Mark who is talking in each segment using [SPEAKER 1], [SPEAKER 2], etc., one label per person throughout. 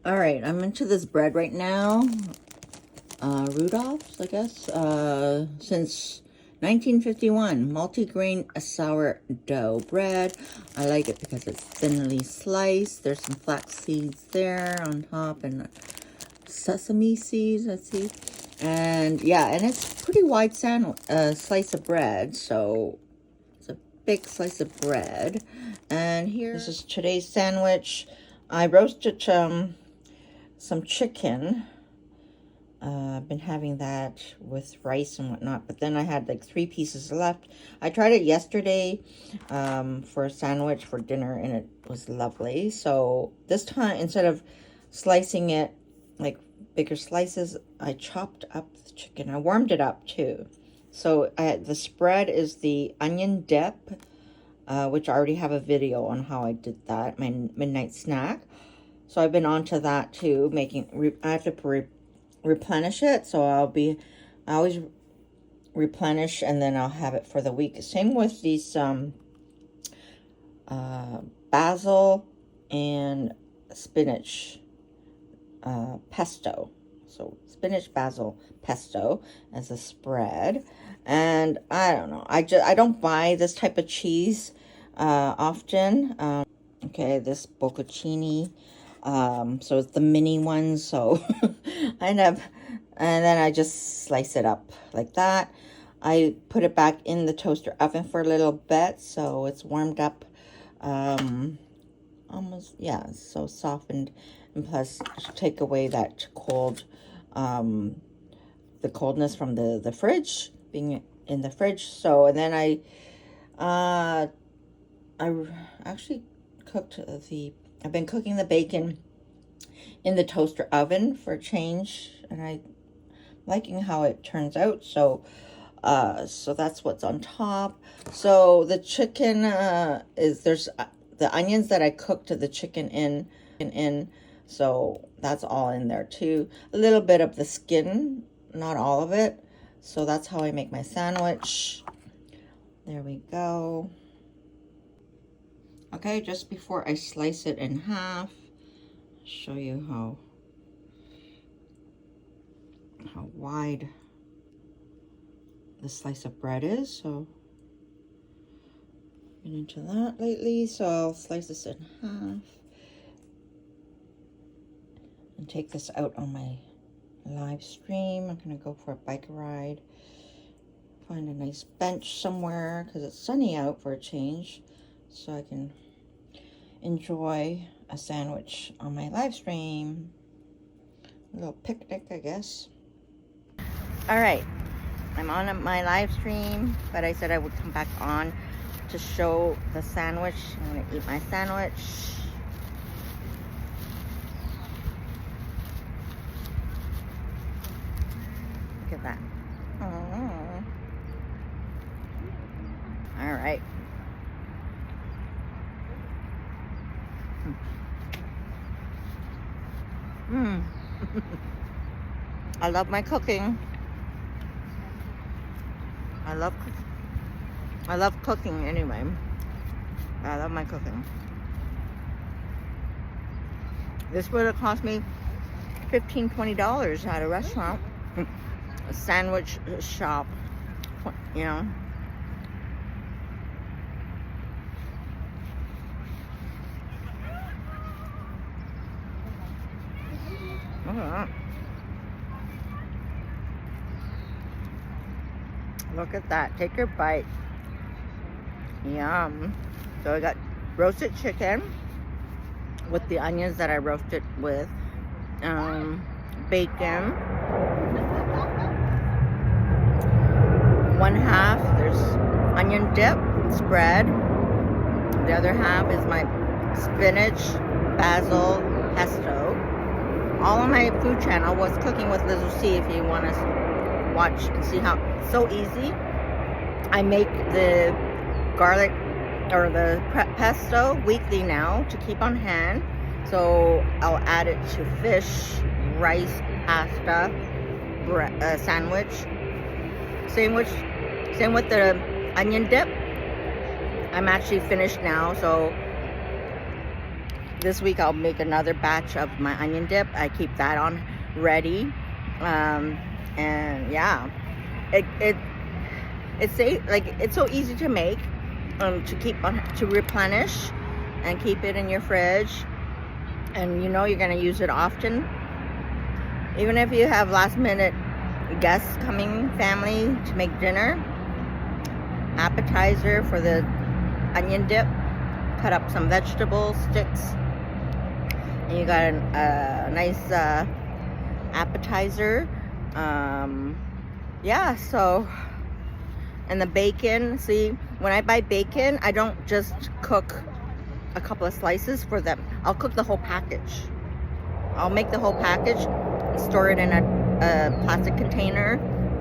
[SPEAKER 1] All right, I'm into this bread right now. Rudolph's, I guess. Since 1951, multi-grain sourdough bread. I like it because it's thinly sliced. There's some flax seeds there on top and sesame seeds, let's see. And yeah, and it's pretty wide slice of bread, so it's a big slice of bread. And here, this is today's sandwich. I roasted some chicken. I've been having that with rice and whatnot, but then I had like 3 pieces left. I tried it yesterday for a sandwich for dinner, and it was lovely. So this time, instead of slicing it like bigger slices, I chopped up the chicken. I warmed it up too. So the spread is the onion dip, which I already have a video on how I did that, my midnight snack. So I've been onto that too, I have to replenish it, so I always replenish, and then I'll have it for the week. Same with these basil and spinach pesto. So spinach basil pesto as a spread. And I don't know, I don't buy this type of cheese often. Okay, this bocconcini. So it's the mini ones, so and then I just slice it up like that. I put it back in the toaster oven for a little bit, so it's warmed up, almost, yeah, so softened, and plus take away that cold, the coldness from the fridge, being in the fridge. So, and then I actually I've been cooking the bacon in the toaster oven for a change, and I'm liking how it turns out. So so that's what's on top. So the chicken there's the onions that I cooked the chicken in, so that's all in there too. A little bit of the skin, not all of it. So that's how I make my sandwich. There we go. Okay, just before I slice it in half, I'll show you how wide the slice of bread is. So been into that lately, so I'll slice this in half and take this out on my live stream. I'm gonna go for a bike ride, find a nice bench somewhere because it's sunny out for a change, so I can enjoy a sandwich on my live stream. A little picnic, I guess. All right, I'm on my live stream, but I said I would come back on to show the sandwich. I'm gonna eat my sandwich. Look at that. Oh. All right. I love my cooking. I love cooking anyway. I love my cooking. This would have cost me $15-20 at a restaurant, a sandwich shop, you know. Look at that. Look at that. Take your bite. Yum. So I got roasted chicken with the onions that I roasted with, bacon. One half, there's onion dip spread. The other half is my spinach basil pesto. All on my food channel was Cooking with Liz C, if you want to watch and see how it's so easy. I make the garlic or the pesto weekly now to keep on hand. So I'll add it to fish, rice, pasta, sandwich. Same with the onion dip. I'm actually finished now, so this week I'll make another batch of my onion dip. I keep that on ready. And yeah, it's so easy to make, to keep on, to replenish and keep it in your fridge, and you know you're going to use it often, even if you have last minute guests coming, family, to make dinner. Appetizer for the onion dip. Cut up some vegetable sticks, and you got a nice appetizer. Yeah, so, and the bacon, see, when I buy bacon, I don't just cook a couple of slices for them. I'll cook the whole package. I'll make the whole package, store it in a plastic container,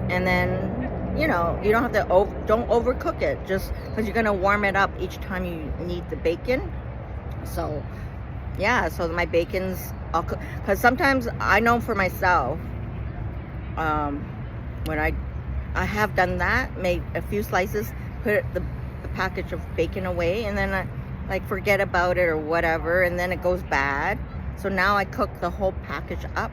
[SPEAKER 1] and then, you know, you don't have to don't overcook it, just because you're gonna warm it up each time you need the bacon. So yeah, so my bacon's, I'll cook, because sometimes I know for myself, when I have done that, made a few slices, put the package of bacon away, and then I like forget about it or whatever, and then it goes bad. So now I cook the whole package up.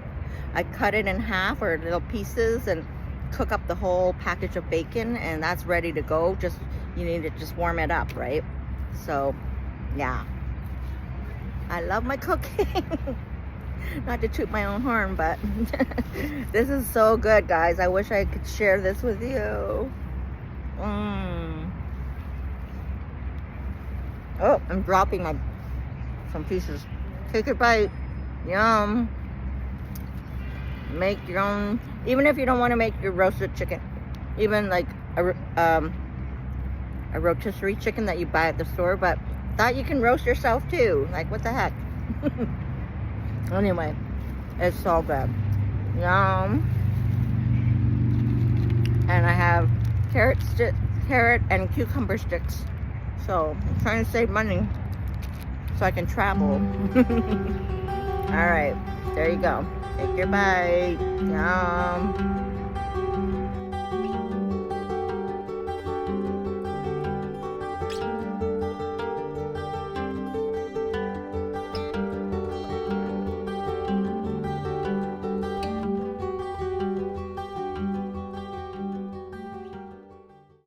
[SPEAKER 1] I cut it in half or little pieces and cook up the whole package of bacon, and that's ready to go. Just, you need to just warm it up, right? So yeah, I love my cooking. Not to toot my own horn, but this is so good, guys. I wish I could share this with you. Oh, I'm dropping some pieces. Take a bite. Yum. Make your own, even if you don't want to make your roasted chicken, even like a rotisserie chicken that you buy at the store, but that you can roast yourself too. Like, what the heck? Anyway, it's so good. Yum. And I have carrot and cucumber sticks. So I'm trying to save money so I can travel. All right, there you go. Take your bite. Yum.